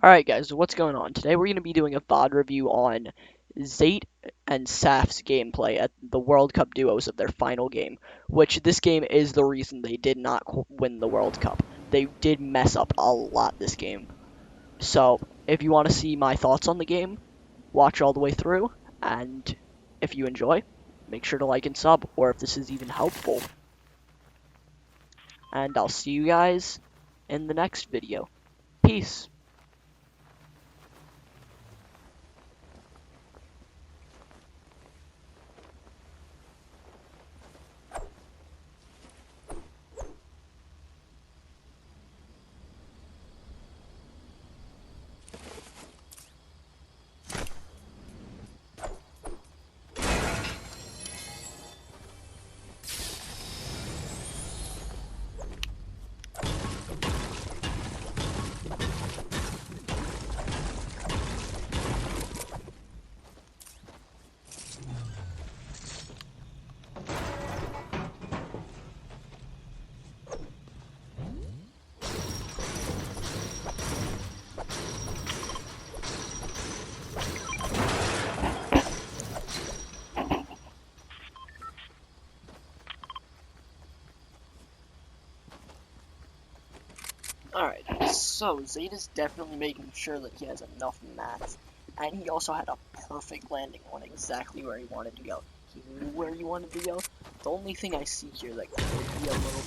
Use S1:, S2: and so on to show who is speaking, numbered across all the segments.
S1: Alright guys, what's going on? Today we're going to be doing a VOD review on Zayt and Saf's gameplay at the World Cup duos of their final game, which this game is the reason they did not win the World Cup. They did mess up a lot this game. So, if you want to see my thoughts on the game, watch all the way through, and if you enjoy, make sure to like and sub, or if this is even helpful. And I'll see you guys in the next video. Peace. Alright, so Zayt is definitely making sure that he has enough mats, and he also had a perfect landing on exactly where he wanted to go. He knew where he wanted to go. The only thing I see here that could be a little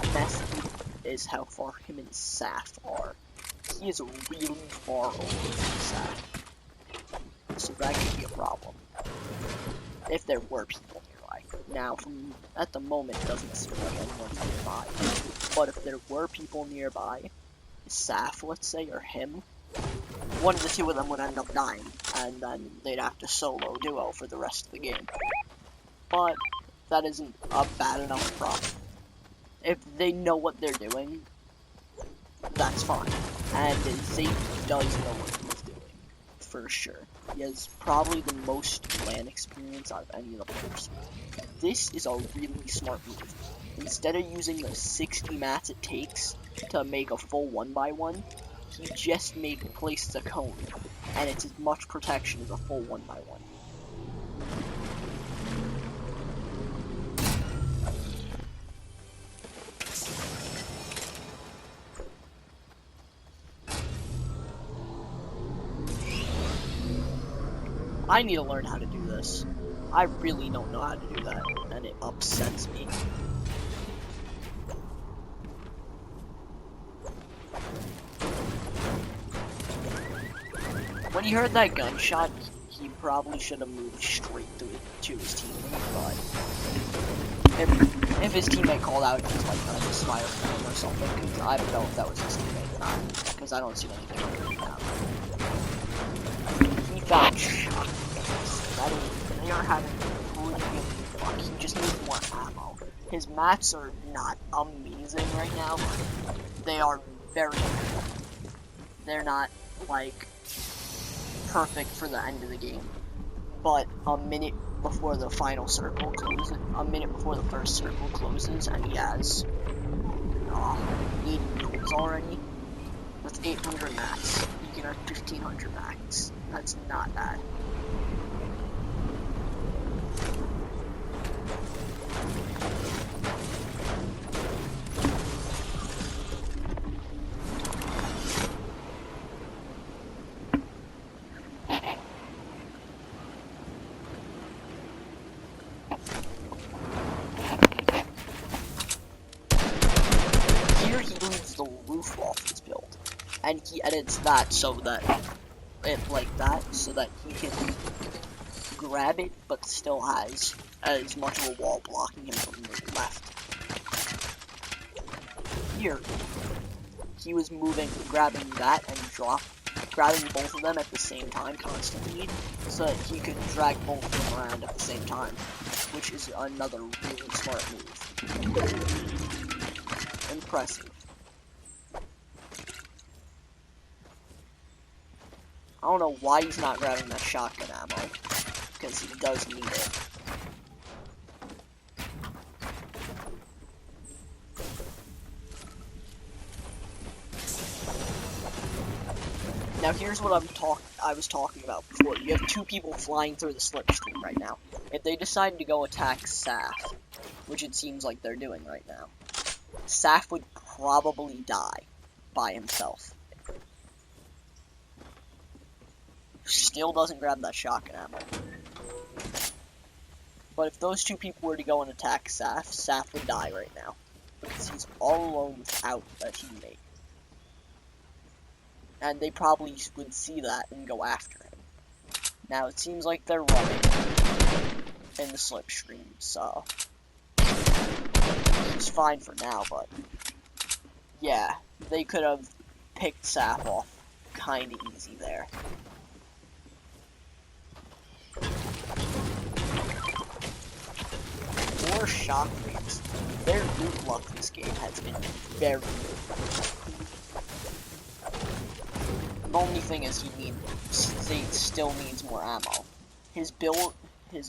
S1: bit messy is how far him and Saf are. He is really far over from Saf, so that could be a problem if there were people nearby. Now, at the moment, it doesn't seem like anyone's nearby. But if there were people nearby, Saf, let's say, or him, one of the two of them would end up dying, and then they'd have to solo duo for the rest of the game. But that isn't a bad enough problem. If they know what they're doing, that's fine. And Zayt does know what he's doing, for sure. He has probably the most LAN experience out of any of the players. This is a really smart move. Instead of using the 60 mats it takes to make a full 1x1, he just places a cone, and it's as much protection as a full 1x1. I need to learn how to do this. I really don't know how to do that, and it upsets me. When he heard that gunshot, he probably should have moved straight to his teammate, but if his teammate called out, he's like gonna just fire for him or something, because I don't know if that was his teammate or not, because I don't see anything on the now. He got shot. They are having really good luck. He just needs more ammo. His mats are not amazing right now, but they are very good. They're not, like, perfect for the end of the game. But a minute before the final circle closes, a minute before the first circle closes, and he has 80 kills already. With 800 mats, you can have 1500 max. That's not bad. Here he leaves the roof off his build, and he edits that so that so that he can grab it, but still has as much of a wall blocking him from the left. Here, he was grabbing that and grabbing both of them at the same time constantly, so that he could drag both of them around at the same time, which is another really smart move. Impressive. I don't know why he's not grabbing that shotgun ammo, because he does need it. Now here's what I was talking about before. You have two people flying through the slipstream right now. If they decide to go attack Saf, which it seems like they're doing right now, Saf would probably die by himself. Still doesn't grab that shotgun ammo. But if those two people were to go and attack Saf, Saf would die right now. Because he's all alone without a teammate. And they probably would see that and go after him. Now it seems like they're running in the slipstream, so it's fine for now, but yeah, they could have picked Saf off kinda easy there. Or shock waves. Their loot luck this game has been very good. The only thing is Zayt still needs more ammo. His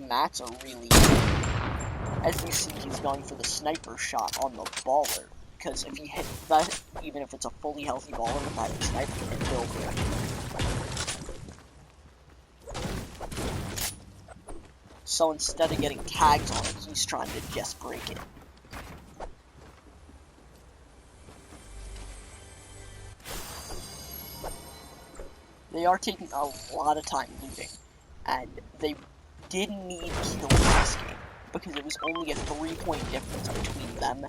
S1: mats are really good. As you see, he's going for the sniper shot on the baller. Because if he hit that, even if it's a fully healthy baller without a sniper, it will be. So instead of getting tags on it, he's trying to just break it. They are taking a lot of time looting, and they did need kills in this game, because it was only a 3-point difference between them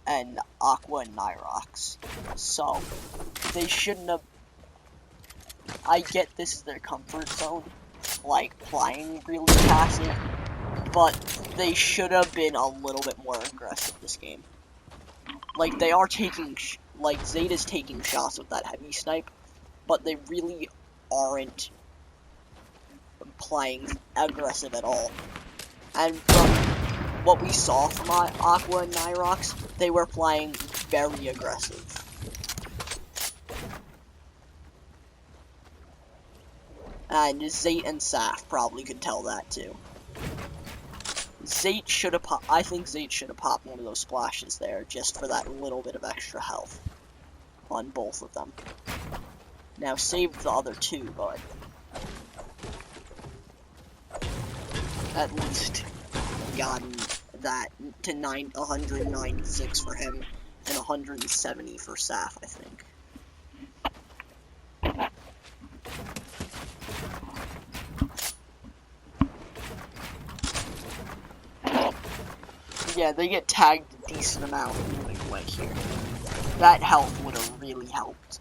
S1: and Aqua and Nyrox. So, they shouldn't have... I get this is their comfort zone, like playing really passive, but they should have been a little bit more aggressive this game. Like, they are taking... like, Zayt is taking shots with that heavy snipe, but they really aren't playing aggressive at all. And from what we saw from Aqua and Nyrox, they were playing very aggressive. And Zayt and Saf probably could tell that too. Zayt should have I think Zayt should have popped one of those splashes there, just for that little bit of extra health on both of them. Now saved the other two, but at least gotten that to 196 for him and 170 for Saf, I think. Yeah, they get tagged a decent amount moving away here. That health would have really helped.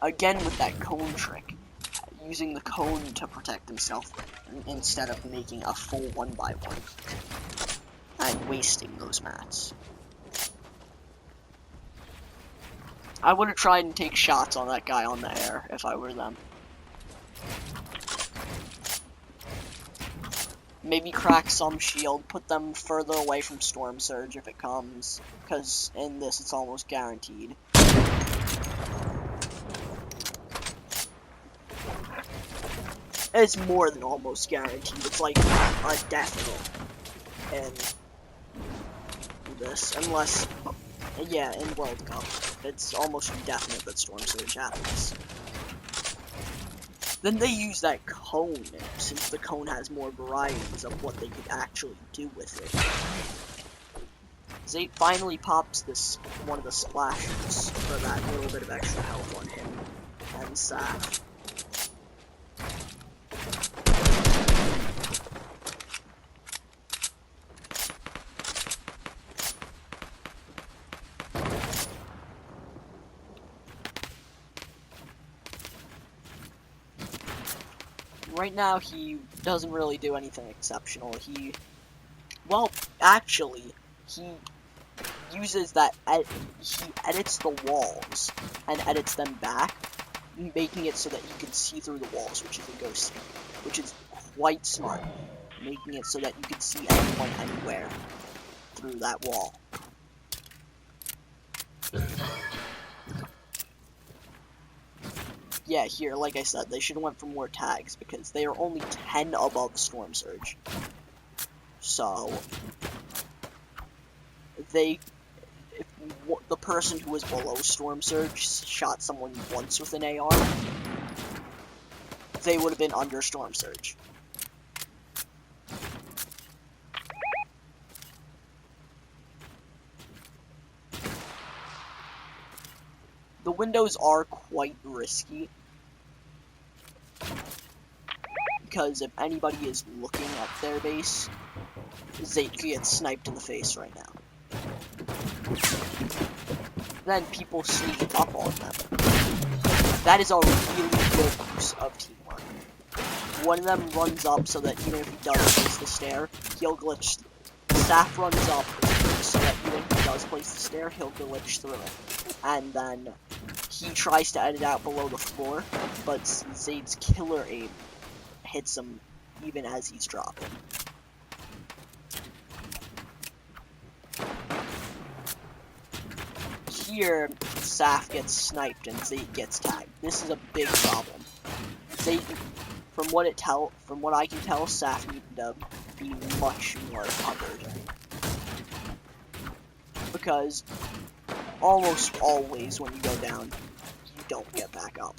S1: Again with that cone trick, using the cone to protect himself instead of making a full 1x1 and wasting those mats. I would have tried and take shots on that guy on the air if I were them. Maybe crack some shield, put them further away from Storm Surge if it comes, because in this it's almost guaranteed. It's more than almost guaranteed, it's like a definite in this, unless, yeah, in World Cup, it's almost definite that Storm Surge happens. Then they use that cone, since the cone has more varieties of what they could actually do with it. Zayt finally pops one of the splashes for that little bit of extra health on him and Saf. Right now, he doesn't really do anything exceptional. Well, actually, he uses that, he edits the walls and edits them back, making it so that you can see through the walls, which is a ghost, which is quite smart, making it so that you can see anyone anywhere through that wall. Yeah, here, like I said, they should have went for more tags, because they are only 10 above Storm Surge. So, if the person who was below Storm Surge shot someone once with an AR, they would have been under Storm Surge. The windows are quite risky, because if anybody is looking at their base, Zayt could get sniped in the face right now. Then people sneak up on them. That is a really good use of teamwork. One of them runs up so that even if he does place the stair, he'll glitch. Saf runs up so that even if he does place the stair, he'll glitch through it. And then he tries to edit out below the floor, but Zayt's killer aim hits him even as he's dropping. Here, Saf gets sniped and Zayt gets tagged. This is a big problem. Zayt, from what I can tell, Saf needed to be much more covered. Because almost always when you go down, you don't get back up.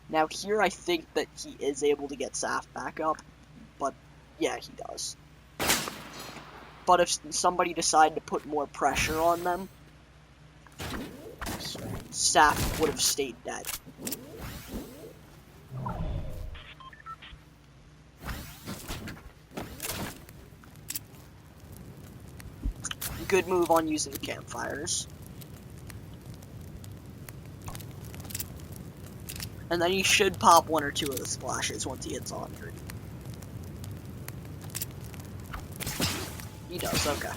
S1: Now here I think that he is able to get Saf back up, but yeah, he does. But if somebody decided to put more pressure on them, Saf would have stayed dead. Good move on using the campfires. And then he should pop one or two of the splashes once he hits 100. He does, okay.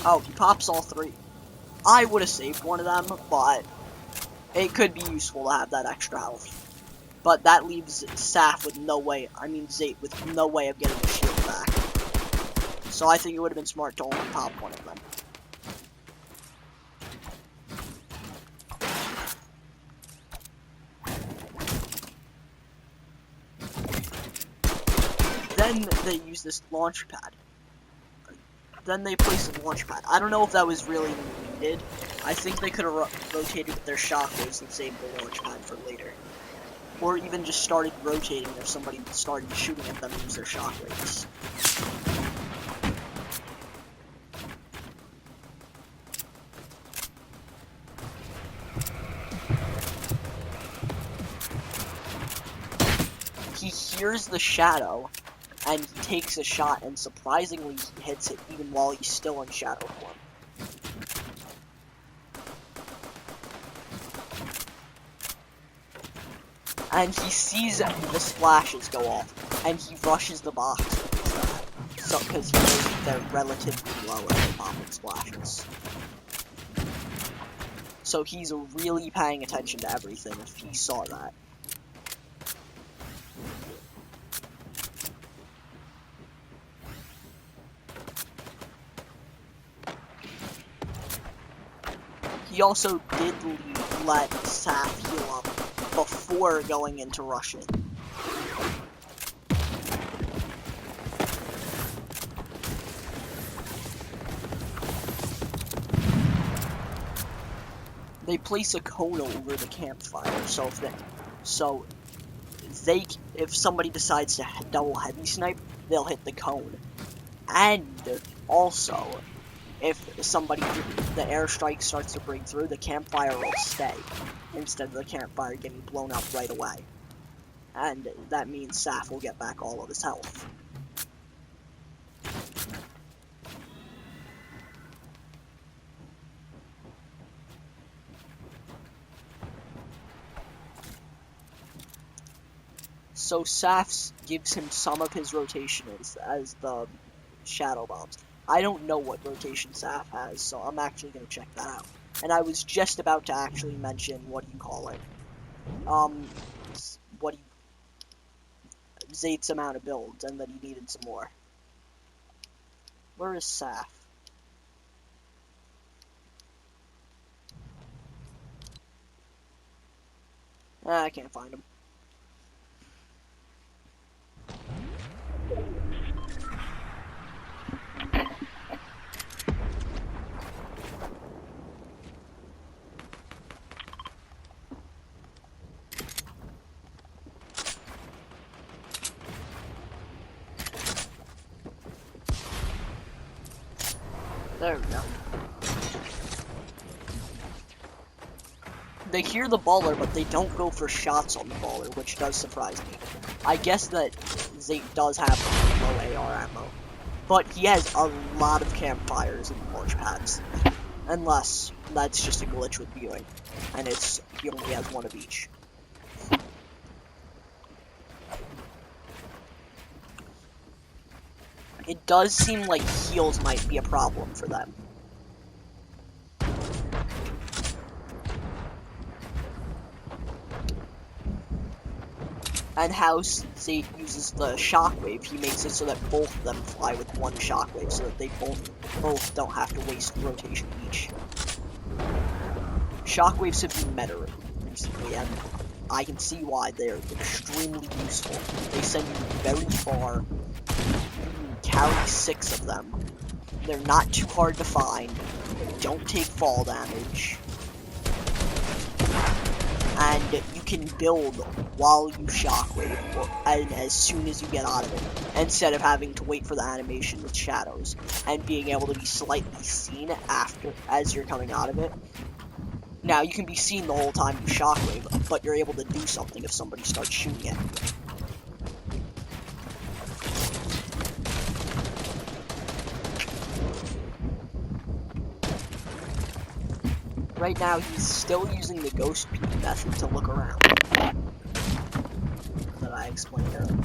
S1: Oh, he pops all three. I would have saved one of them, but it could be useful to have that extra health. But that leaves Saf with no way, Zayt with no way of getting the shield back. So I think it would have been smart to only pop one of them. Then they use this launch pad. Then they place a launch pad. I don't know if that was really needed. I think they could have rotated with their shockwaves and saved the launch pad for later. Or even just started rotating if somebody started shooting at them and use their shockwaves. He hears the shadow, and he takes a shot, and surprisingly he hits it even while he's still in shadow form. And he sees the splashes go off, and he rushes the box because he knows that they're relatively low at the popping splashes. So he's really paying attention to everything if he saw that. He also did let Saf heal up before going into rushing. They place a cone over the campfire, so if somebody decides to double heavy snipe, they'll hit the cone. And also, if the airstrike starts to break through, the campfire will stay, instead of the campfire getting blown up right away. And that means Saf will get back all of his health. So Saf gives him some of his rotation as the shadow bombs. I don't know what rotation Saf has, so I'm actually going to check that out. And I was just about to actually mention, Zayt's amount of builds, and that he needed some more. Where is Saf? I can't find him. There we go. They hear the baller, but they don't go for shots on the baller, which does surprise me. I guess that Zayt does have low AR ammo, but he has a lot of campfires and launch pads. Unless that's just a glitch with viewing, and he only has one of each. It does seem like heals might be a problem for them. And how Zayt uses the shockwave, he makes it so that both of them fly with one shockwave, so that they both don't have to waste rotation each. Shockwaves have been meta recently, and I can see why they're extremely useful. They send you very far. You carry 6 of them. They're not too hard to find. They don't take fall damage. And you can build while you shockwave, and as soon as you get out of it, instead of having to wait for the animation with shadows, and being able to be slightly seen as you're coming out of it. Now, you can be seen the whole time you shockwave, but you're able to do something if somebody starts shooting at you. Right now, he's still using the ghost peek method to look around. That I explained earlier.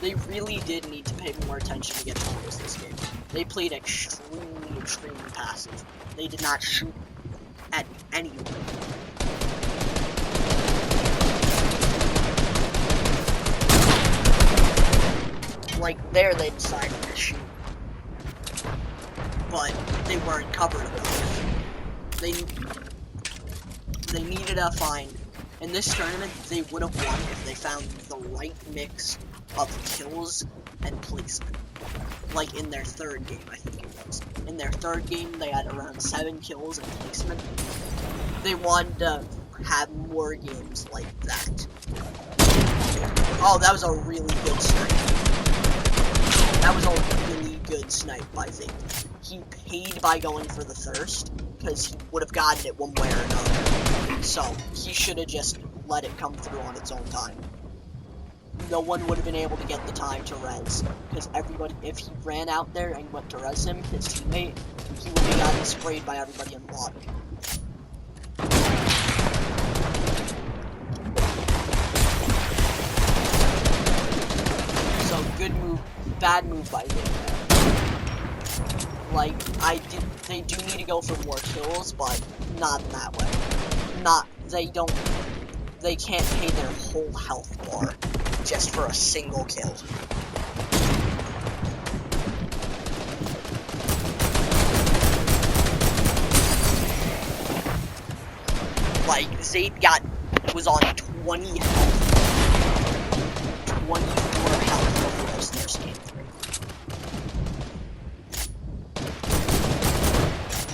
S1: They really did need to pay more attention to get kills this game. They played extremely passive. They did not shoot at anyone. Like, there they decided to shoot. But they weren't covered enough. They needed a find. In this tournament, they would have won if they found the right mix of kills and placement. Like in their third game, I think it was. In their third game, they had around 7 kills and placement. They wanted to have more games like that. Oh, that was a really good snipe. That was a really good snipe by Zayt. He paid by going for the thirst, because he would have gotten it one way or another. So, he should have just let it come through on its own time. No one would have been able to get the time to res, because everybody, if he ran out there and went to res him, his teammate, he would have gotten sprayed by everybody in the lobby. So, good move, bad move by Zayt. Like, they do need to go for more kills, but not in that way. They can't pay their whole health bar just for a single kill. Like, Zayt was on 20 health. 24 health before his first game 3.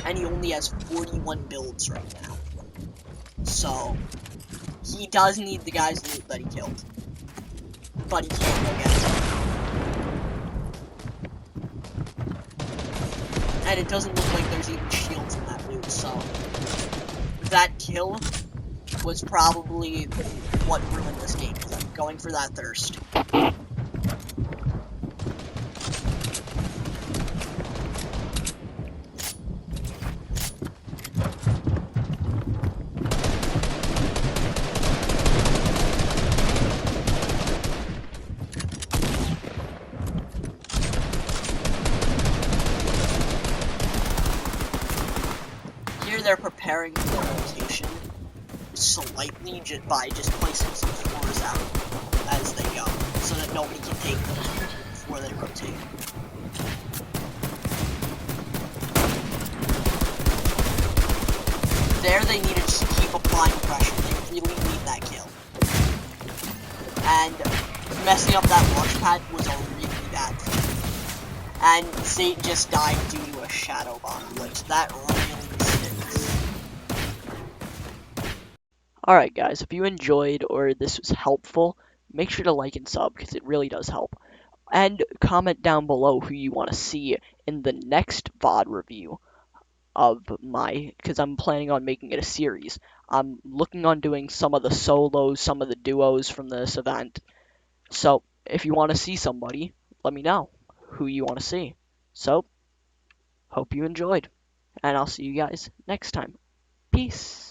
S1: And he only has 41 builds right now. So, he does need the guy's loot that he killed. But he can't go get it. And it doesn't look like there's even shields in that loot, so that kill was probably what ruined this game for them, going for that thirst. They're preparing for the rotation slightly by just placing some floors out as they go, so that nobody can take them before they rotate. There they need to just keep applying pressure. They really need that kill. And messing up that launch pad was a really bad thing. And Zayt just died due to a shadow bomb, which that really Alright guys, if you enjoyed or this was helpful, make sure to like and sub because it really does help. And comment down below who you want to see in the next VOD review of because I'm planning on making it a series. I'm looking on doing some of the solos, some of the duos from this event. So if you want to see somebody, let me know who you want to see. So, hope you enjoyed, and I'll see you guys next time. Peace.